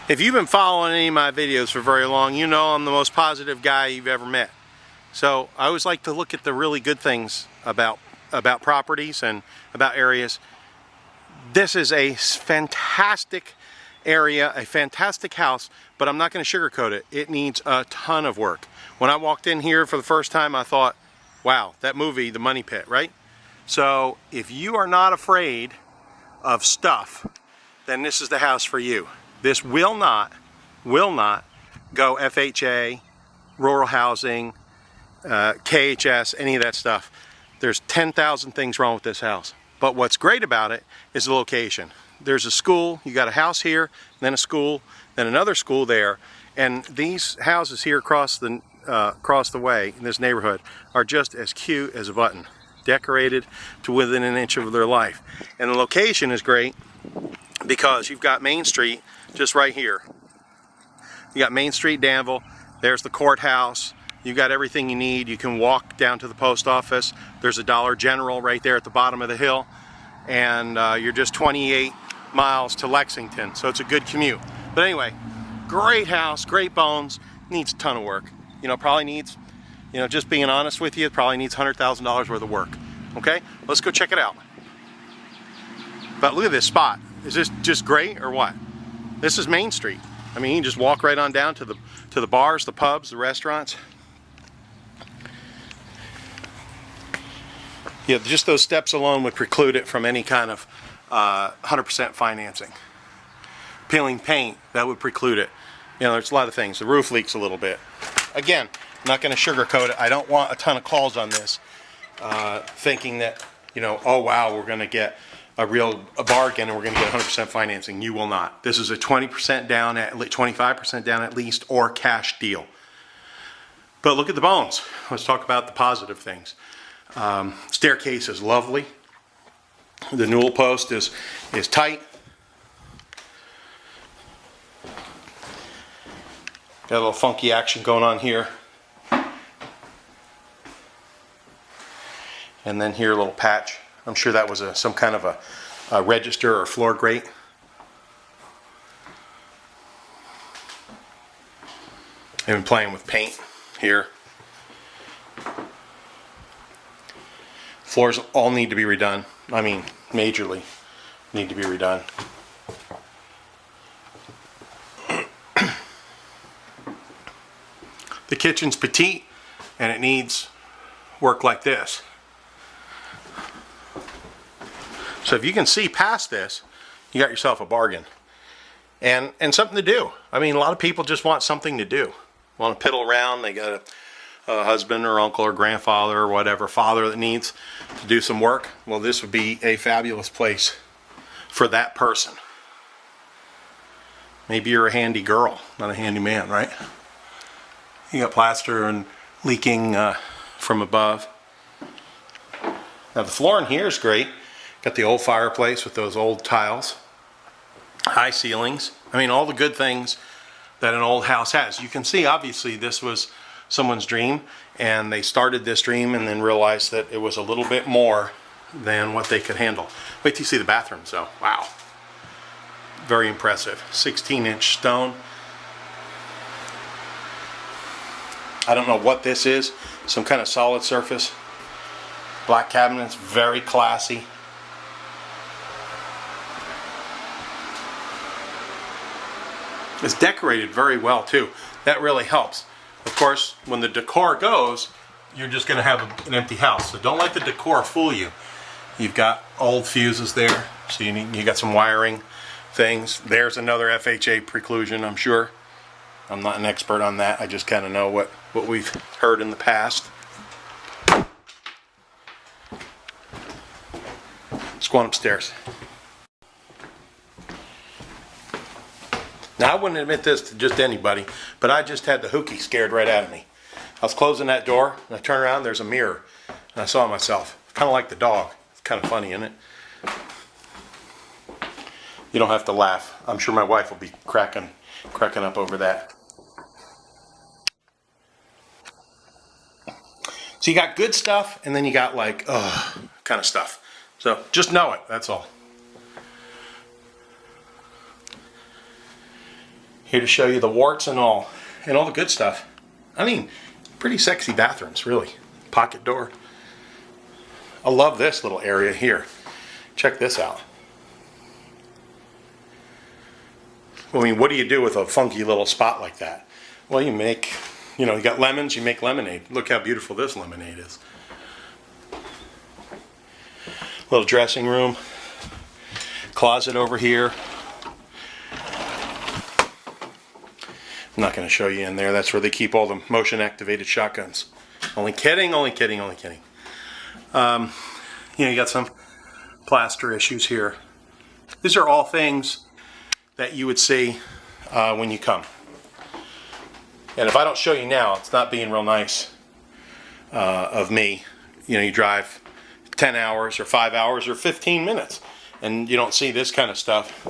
If you've been following any of my videos for very long, you know I'm the most positive guy you've ever met. So I always like to look at the really good things about properties and about areas. This is a fantastic area, a fantastic house, but I'm not going to sugarcoat it. It needs a ton of work. When I walked in here for the first time, I thought, wow, that movie, The Money Pit, right? So if you are not afraid of stuff, then this is the house for you. This will not go FHA, rural housing, KHS, any of that stuff. There's 10,000 things wrong with this house. But what's great about it is the location. There's a school, you got a house here, then a school, then another school there. And these houses here across the way in this neighborhood are just as cute as a button. Decorated to within an inch of their life. And the location is great because you've got Main Street just right here. You got Main Street, Danville. There's the courthouse. You got everything you need. You can walk down to the post office. There's a Dollar General right there at the bottom of the hill. And you're just 28 miles to Lexington. So it's a good commute. But anyway, great house, great bones. Needs a ton of work. You know, probably needs, you know, just being honest with you, it probably needs $100,000 worth of work. Okay, let's go check it out. But look at this spot. Is this just great or what? This is Main Street. I mean, you can just walk right on down to the bars, the pubs, the restaurants. Yeah, just those steps alone would preclude it from any kind of 100% financing. Peeling paint, that would preclude it. You know, there's a lot of things. The roof leaks a little bit. Again, I'm not going to sugarcoat it. I don't want a ton of calls on this, thinking that, you know, oh wow, we're going to get a bargain and we're going to get 100% financing. You will not. This is a 20% down, 25% down at least, or cash deal. But look at the bones. Let's talk about the positive things. Staircase is lovely. The newel post is tight. Got a little funky action going on here. And then here a little patch. I'm sure that was some kind of a register or floor grate. I've been playing with paint here. Floors all need to be redone. I mean, majorly need to be redone. The kitchen's petite and it needs work like this. So if you can see past this, you got yourself a bargain. And something to do. I mean, a lot of people just want something to do. Want to piddle around, they got a husband or uncle or grandfather or whatever, father that needs to do some work. Well, this would be a fabulous place for that person. Maybe you're a handy girl, not a handy man, right? You got plaster and leaking from above. Now the floor in here is great. Got the old fireplace with those old tiles. High ceilings. I mean, all the good things that an old house has. You can see, obviously, this was someone's dream, and they started this dream and then realized that it was a little bit more than what they could handle. Wait till you see the bathrooms, though. Wow. Very impressive. 16-inch stone. I don't know what this is. Some kind of solid surface. Black cabinets, very classy. It's decorated very well too. That really helps. Of course, when the decor goes, you're just going to have an empty house. So don't let the decor fool you. You've got old fuses there, so you got some wiring things. There's another FHA preclusion, I'm sure. I'm not an expert on that. I just kind of know what we've heard in the past. Let's go on upstairs. Now, I wouldn't admit this to just anybody, but I just had the hookie scared right out of me. I was closing that door, and I turned around, there's a mirror, and I saw myself. Kind of like the dog. It's kind of funny, isn't it? You don't have to laugh. I'm sure my wife will be cracking up over that. So you got good stuff, and then you got like, kind of stuff. So just know it, that's all. Here to show you the warts and all the good stuff. I mean, pretty sexy bathrooms, really. Pocket door. I love this little area here. Check this out. I mean, what do you do with a funky little spot like that? Well, you make, you got lemons, you make lemonade. Look how beautiful this lemonade is. Little dressing room. Closet over here. I'm not going to show you in there. That's where they keep all the motion activated shotguns. Only kidding, only kidding, only kidding. You got some plaster issues here. These are all things that you would see when you come. And if I don't show you now, it's not being real nice of me. You drive 10 hours or 5 hours or 15 minutes and you don't see this kind of stuff.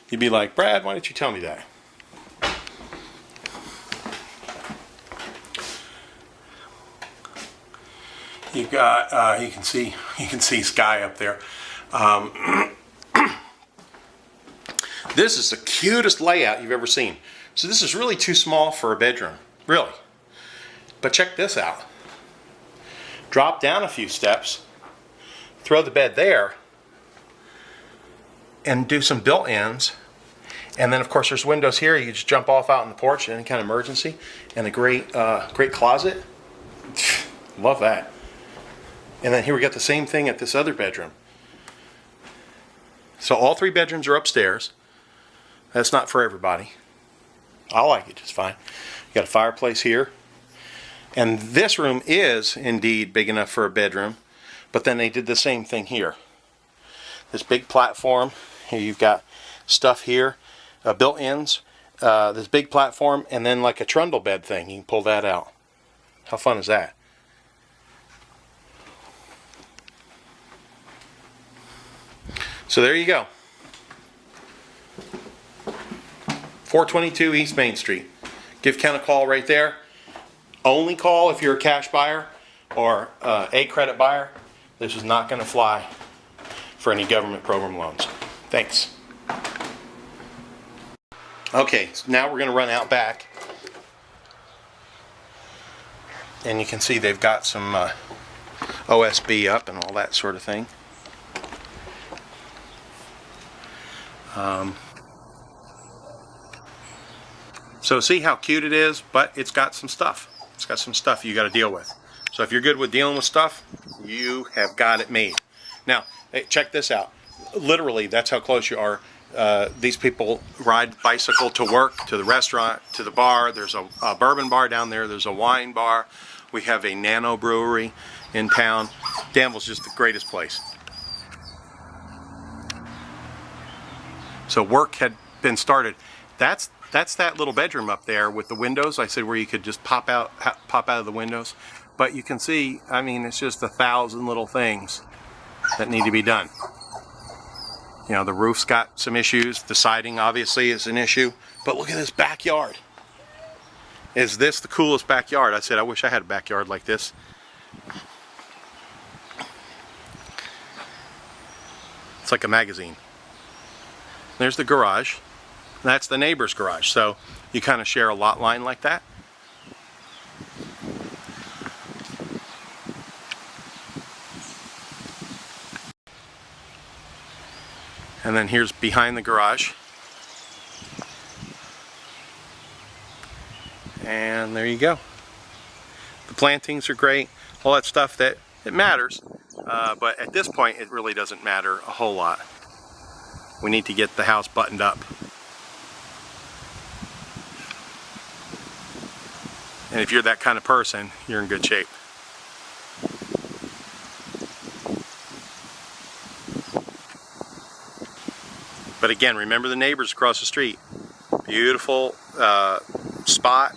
You'd be like, Brad, why didn't you tell me that? You've got, you can see sky up there. This is the cutest layout you've ever seen. So this is really too small for a bedroom, really. But check this out. Drop down a few steps, throw the bed there, and do some built-ins. And then of course there's windows here. You can just jump off out on the porch in any kind of emergency. And a great closet. Love that. And then here we got the same thing at this other bedroom. So all 3 bedrooms are upstairs. That's not for everybody. I like it just fine. You got a fireplace here. And this room is indeed big enough for a bedroom. But then they did the same thing here. This big platform. Here you've got stuff here. Built-ins. This big platform. And then like a trundle bed thing. You can pull that out. How fun is that? So there you go. 422 East Main Street. Give Ken a call right there. Only call if you're a cash buyer or a credit buyer. This is not going to fly for any government program loans. Thanks. Okay, so now we're going to run out back. And you can see they've got some OSB up and all that sort of thing. So see how cute it is, but it's got some stuff. It's got some stuff you got to deal with. So if you're good with dealing with stuff, you have got it made. Now, hey, check this out. Literally, that's how close you are. These people ride bicycle to work, to the restaurant, to the bar. There's a bourbon bar down there. There's a wine bar. We have a nano brewery in town. Danville's just the greatest place. So work had been started. That's that little bedroom up there with the windows. I said where you could just pop out of the windows. But you can see, I mean, it's just 1,000 little things that need to be done. The roof's got some issues. The siding obviously is an issue. But look at this backyard. Is this the coolest backyard? I said, I wish I had a backyard like this. It's like a magazine. There's the garage. That's the neighbor's garage. So you kind of share a lot line like that. And then here's behind the garage. And there you go. The plantings are great. All that stuff that it matters. But at this point, it really doesn't matter a whole lot. We need to get the house buttoned up. And if you're that kind of person, you're in good shape. But again, remember the neighbors across the street. Beautiful spot.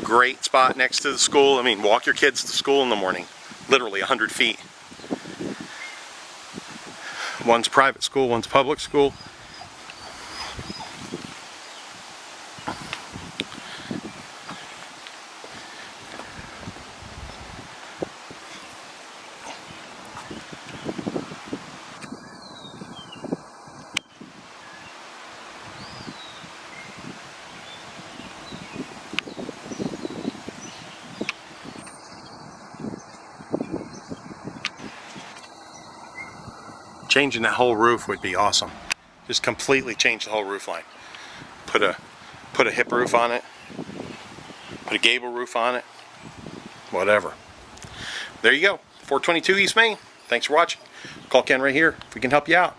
Great spot next to the school. I mean, walk your kids to school in the morning. Literally 100 feet. One's private school, one's public school. Changing that whole roof would be awesome. Just completely change the whole roof line. Put a hip roof on it. Put a gable roof on it. Whatever. There you go. 422 East Main. Thanks for watching. Call Ken right here if we can help you out.